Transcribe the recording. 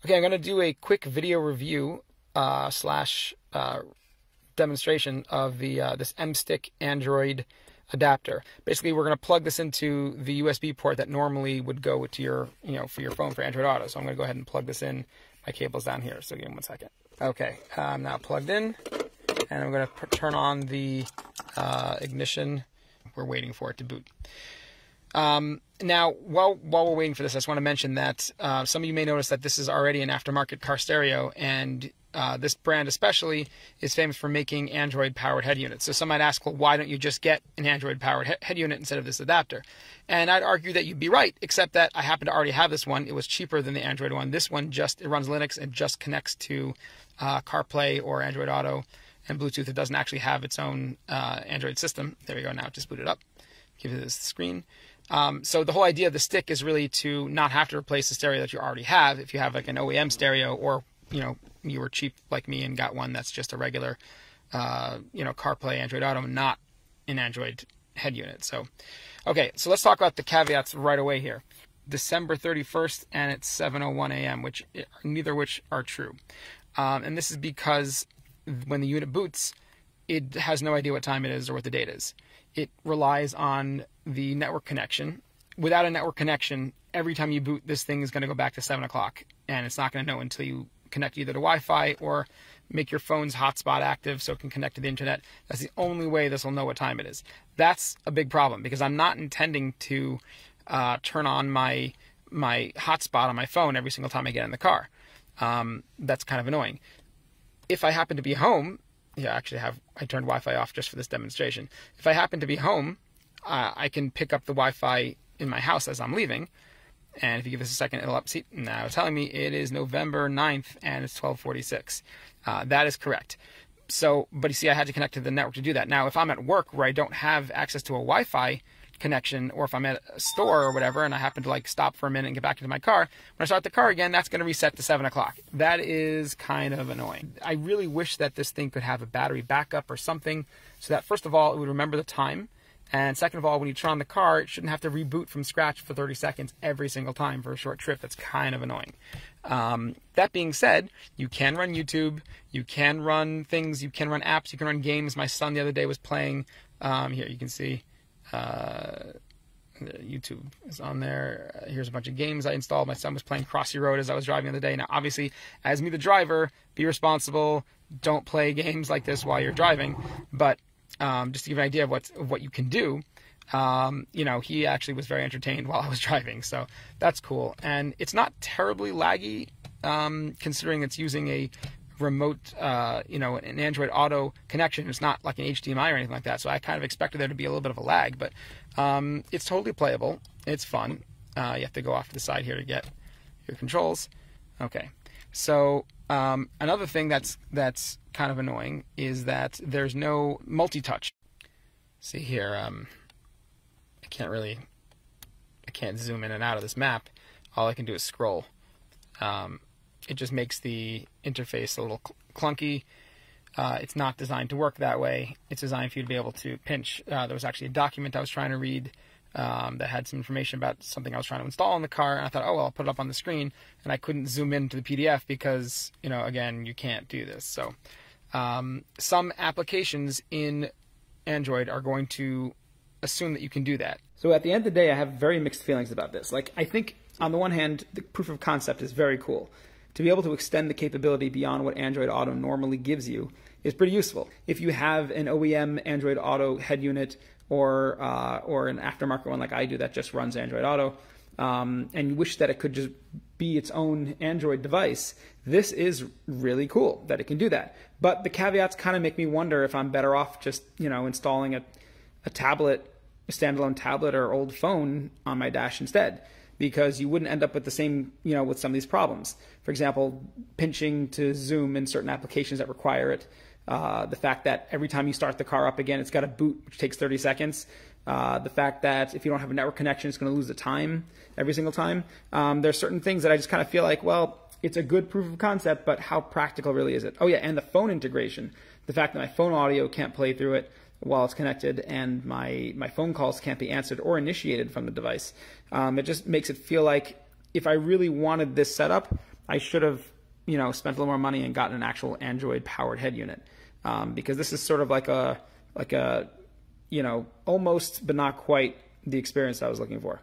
Okay, I'm going to do a quick video review slash demonstration of the this Mstick Android adapter. Basically, we're going to plug this into the USB port that normally would go to your, for your phone for Android Auto. So I'm going to go ahead and plug this in. My cable's down here, so give me 1 second. Okay, I'm now plugged in, and I'm going to turn on the ignition. We're waiting for it to boot. Now, while we're waiting for this, I just want to mention that some of you may notice that this is already an aftermarket car stereo, and this brand especially is famous for making Android-powered head units. So some might ask, well, why don't you just get an Android-powered head unit instead of this adapter? And I'd argue that you'd be right, except that I happen to already have this one. It was cheaper than the Android one. This one it runs Linux and just connects to CarPlay or Android Auto and Bluetooth. It doesn't actually have its own Android system. There we go. Now it just booted up. Give you this screen. So the whole idea of the stick is really to not have to replace the stereo that you already have. If you have like an OEM stereo, or you were cheap like me and got one that's just a regular CarPlay, Android Auto, not an Android head unit. So okay, so let's talk about the caveats right away here. December 31st and it's 7:01 a.m., neither of which are true. And this is because when the unit boots, it has no idea what time it is or what the date is. It relies on the network connection. Without a network connection, every time you boot, this thing is going to go back to 7 o'clock, and it's not going to know until you connect either to Wi-Fi or make your phone's hotspot active so it can connect to the internet. That's the only way this will know what time it is. That's a big problem, because I'm not intending to turn on my hotspot on my phone every single time I get in the car. That's kind of annoying. If I happen to be home, actually I turned Wi-Fi off just for this demonstration. If I happen to be home, I can pick up the Wi-Fi in my house as I'm leaving. And if you give this a second, it'll see, now it's telling me it is November 9th and it's 12:46. That is correct. So, but you see, I had to connect to the network to do that. Now, if I'm at work where I don't have access to a Wi-Fi connection, or if I'm at a store or whatever, and I happen to stop for a minute and get back into my car, when I start the car again, that's going to reset to 7 o'clock. That is kind of annoying. I really wish that this thing could have a battery backup or something, so that first of all, it would remember the time, and second of all, when you turn on the car, it shouldn't have to reboot from scratch for 30 seconds every single time for a short trip. That's kind of annoying. That being said, you can run YouTube, you can run things, you can run apps, you can run games. My son the other day was playing, here you can see, YouTube is on there. Here's a bunch of games I installed. My son was playing Crossy Road as I was driving the other day. Now, obviously, as me, the driver, be responsible. Don't play games like this while you're driving. But just to give you an idea of what you can do, he actually was very entertained while I was driving. So that's cool. And it's not terribly laggy, considering it's using a remote, an Android Auto connection. It's not like an HDMI or anything like that, so I kind of expected there to be a little bit of a lag, but it's totally playable. It's fun. You have to go off to the side here to get your controls. Okay, so another thing that's kind of annoying is that there's no multi-touch. See here, I can't zoom in and out of this map. All I can do is scroll. It just makes the interface a little clunky. It's not designed to work that way. It's designed for you to be able to pinch. There was actually a document I was trying to read that had some information about something I was trying to install in the car, and I thought, oh, well, I'll put it up on the screen, and I couldn't zoom into the PDF because, again, you can't do this. So some applications in Android are going to assume that you can do that. So at the end of the day, I have very mixed feelings about this. I think, on the one hand, the proof of concept is very cool. To be able to extend the capability beyond what Android Auto normally gives you is pretty useful. If you have an OEM Android Auto head unit or an aftermarket one like I do that just runs Android Auto, and you wish that it could just be its own Android device, this is really cool that it can do that. But the caveats kind of make me wonder if I'm better off just installing a tablet, a standalone tablet or old phone on my dash instead, because you wouldn't end up with the same, with some of these problems. For example, pinching to zoom in certain applications that require it. The fact that every time you start the car up again, it's got to boot, which takes 30 seconds. The fact that if you don't have a network connection, it's going to lose the time every single time. There's certain things that I just kind of feel like, well, it's a good proof of concept, but how practical really is it? Oh yeah, and the phone integration. The fact that my phone audio can't play through it while it's connected, and my phone calls can't be answered or initiated from the device. It just makes it feel like if I really wanted this setup, I should have, you know, spent a little more money and gotten an actual Android powered head unit, because this is sort of like a, you know, almost but not quite the experience I was looking for.